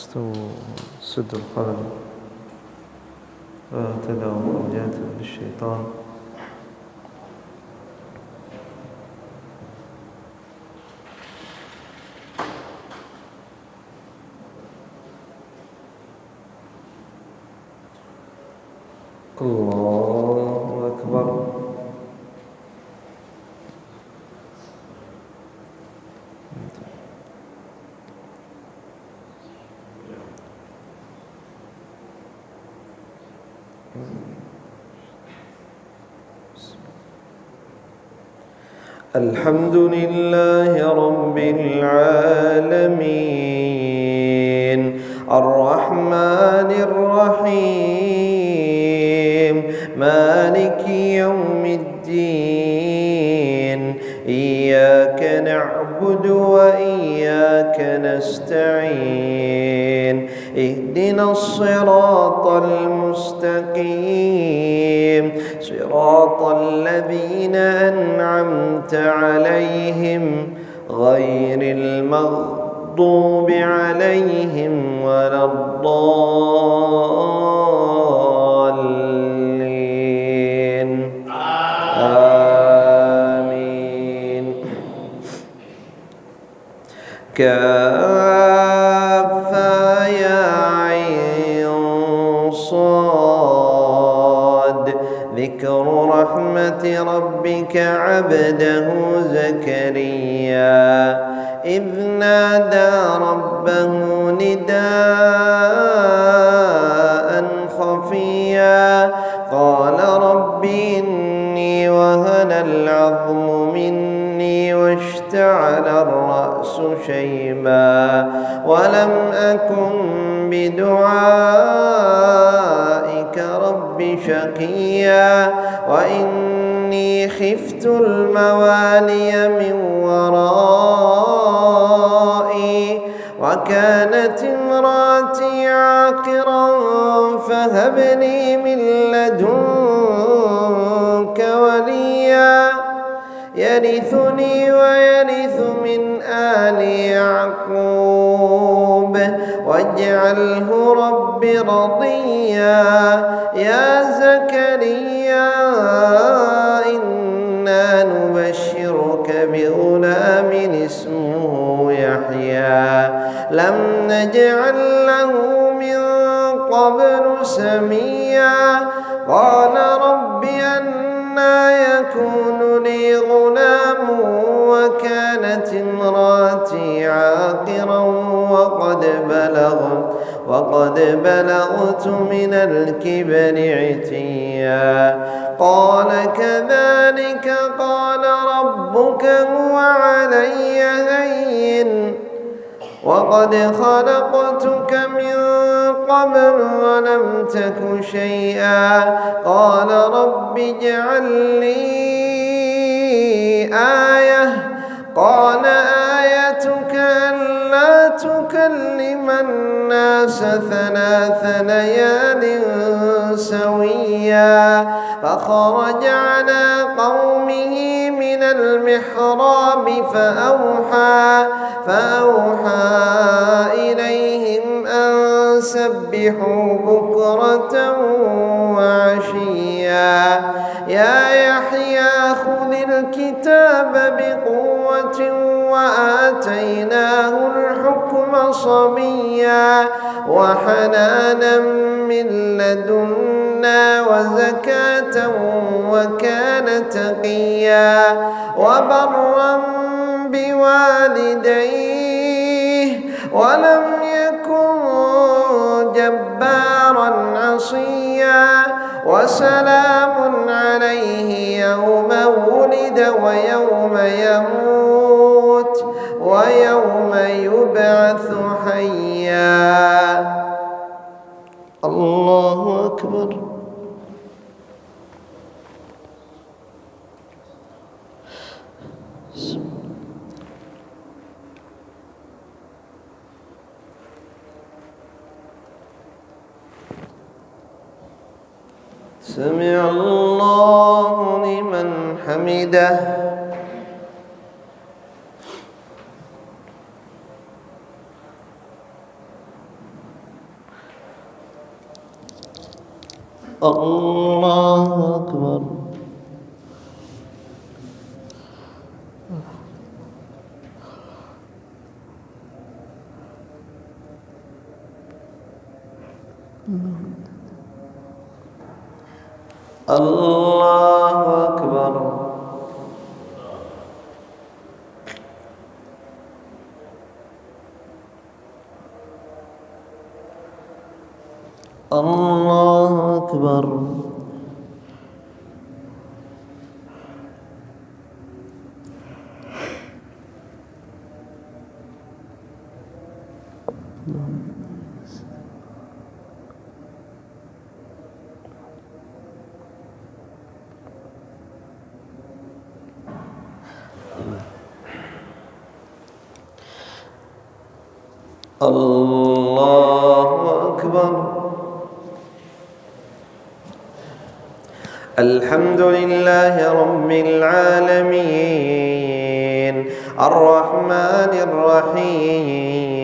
استووا سدوا الخلل واعتدوا فوجات للشيطان. الله أكبر. الحمد لله رب العالمين الرحمن الرحيم مالك يوم الدين إياك نعبد وإياك نستعين اهدنا الصراط المستقيم صراط الذين أنعمت عليهم غير المغضوب عليهم ولا الضالين آمين. كافها يا عين صاد ذكر رحمة ربك عبده زكريا إذ نادى ربه نداء خفيا قال رب إني وهن العظم مني واشتعل الرأس شيبا ولم أكن بدعائك رب شقيا وإني خفت الموالي من ورائي وكانت امراتي عاقرا فهب لي من لدنك وليا يرثني ويرث من آل يعقوب واجعله رب رضيا يا زكريا إنا نبشرك بغلام اسمه يحيى لم نجعل له من قبل سميا قال رب أنى يكون لي غلام وكانت امراتي عاقرا وقد بلغت من الكبر عتيا قال كذلك قال ربك هو علي هين وقد خلقتك من قبل ولم تك شيئا قال رب اجعل لي آية قال آيتك ألا تكلم الناس 3 ليال سويا فخرج على قومه من المحراب فأوحى إليهم أن سبحوا بكرة وعشيا يا يحيى خذ الكتاب بقوة وآتيناه الحكم صبيا وحنانا من لدنا وزكاة وكان تقيا وبرا بوالديه ولم يكن جبارا عصيا وسلام عليه يوم ولد ويوم يموت ويوم يبعث حيا. الله أكبر. سمع الله لمن حمده. الله أكبر. الله أكبر. الله أكبر. الله أكبر. الحمد لله رب العالمين الرحمن الرحيم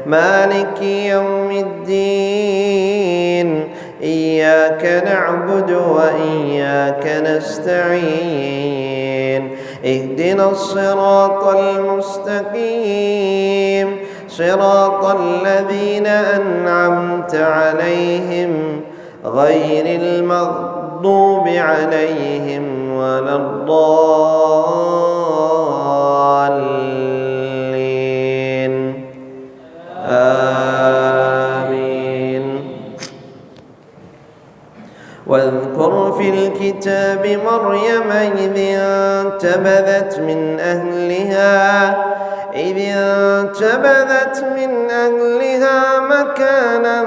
مالك يوم الدين إياك نعبد وإياك نستعين اهدنا الصراط المستقيم صراط الذين أنعمت عليهم غير المغضوب عليهم ولا الضالين آمين. واذكر في الكتاب مريم إذ انتبذت من أهلها مكانا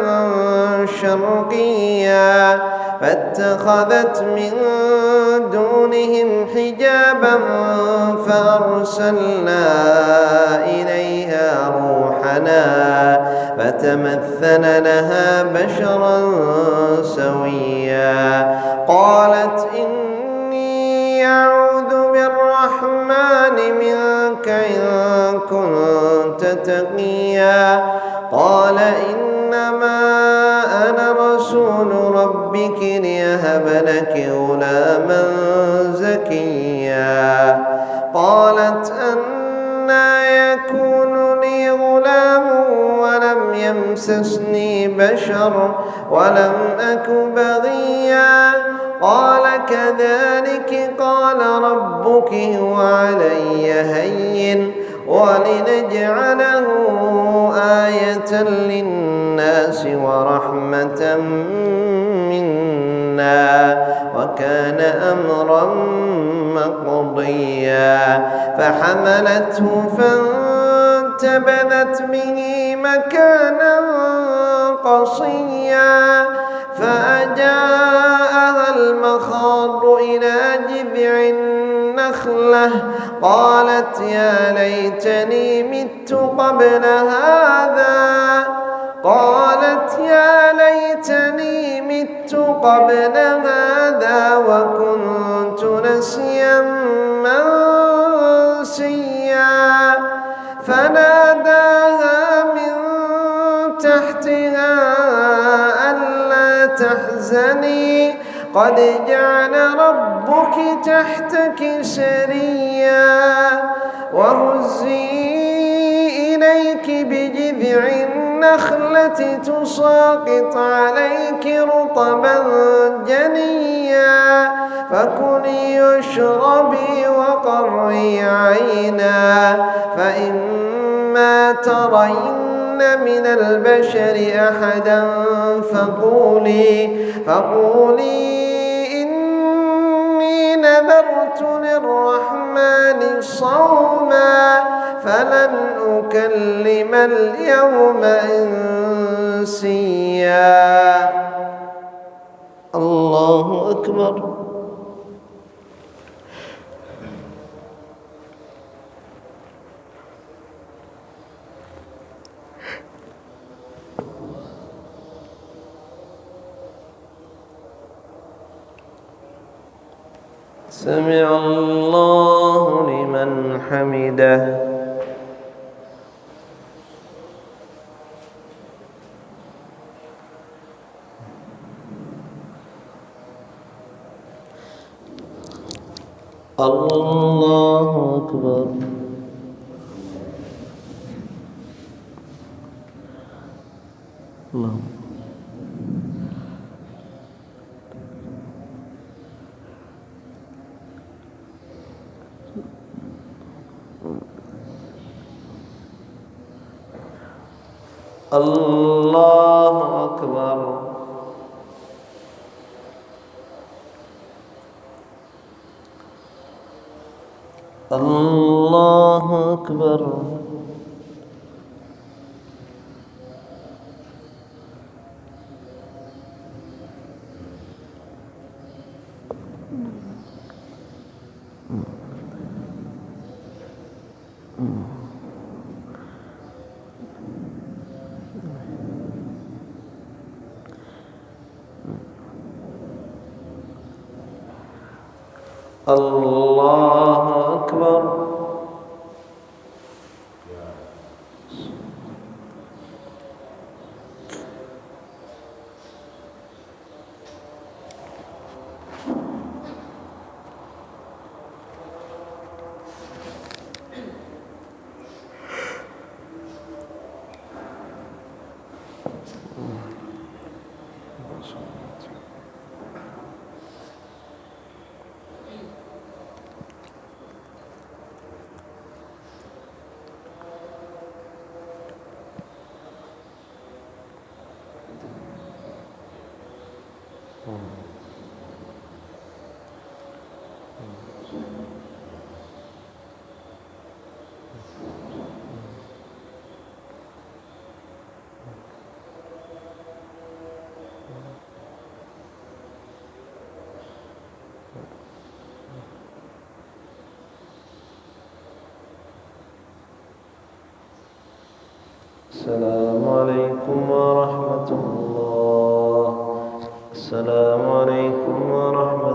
شرقيا فاتخذت من دونهم حجابا فأرسلنا إليها روحنا فتمثل لها بشرا سويا قالت إني أعوذ بالرحمن منك إن كنت تقيا قال إنما أنا رسول ربك ليهب لك غلاما زكيا قالت أنى يكون لي غلام ولم يمسسني بشر ولم أك بغيا قال كذلك قال ربك هو علي هين ولنجعله آية للناس ورحمة منا وكان أمرا مقضيا فحملته فانتبذت به مكانا قصيا فأجاءها المخاض إلى جذع النخلة قالت يا ليتني مت قبل هذا وكنت نسيا منسيا فناداها من تحتها ألا تحزني قد جعل ربك تحتك سريا وهزي إليك بجذع النخلة تساقط عليك رطبا جنيا فكلي واشربي وقري عينا فإما ترين من البشر أحدا فقولي إني نذرت للرحمن صوما فلن أكلم اليوم إنسيا. الله أكبر. سمع الله لمن حمده. الله أكبر. الله الله أكبر. الله أكبر. الله أكبر. السلام عليكم ورحمة الله. السلام عليكم ورحمة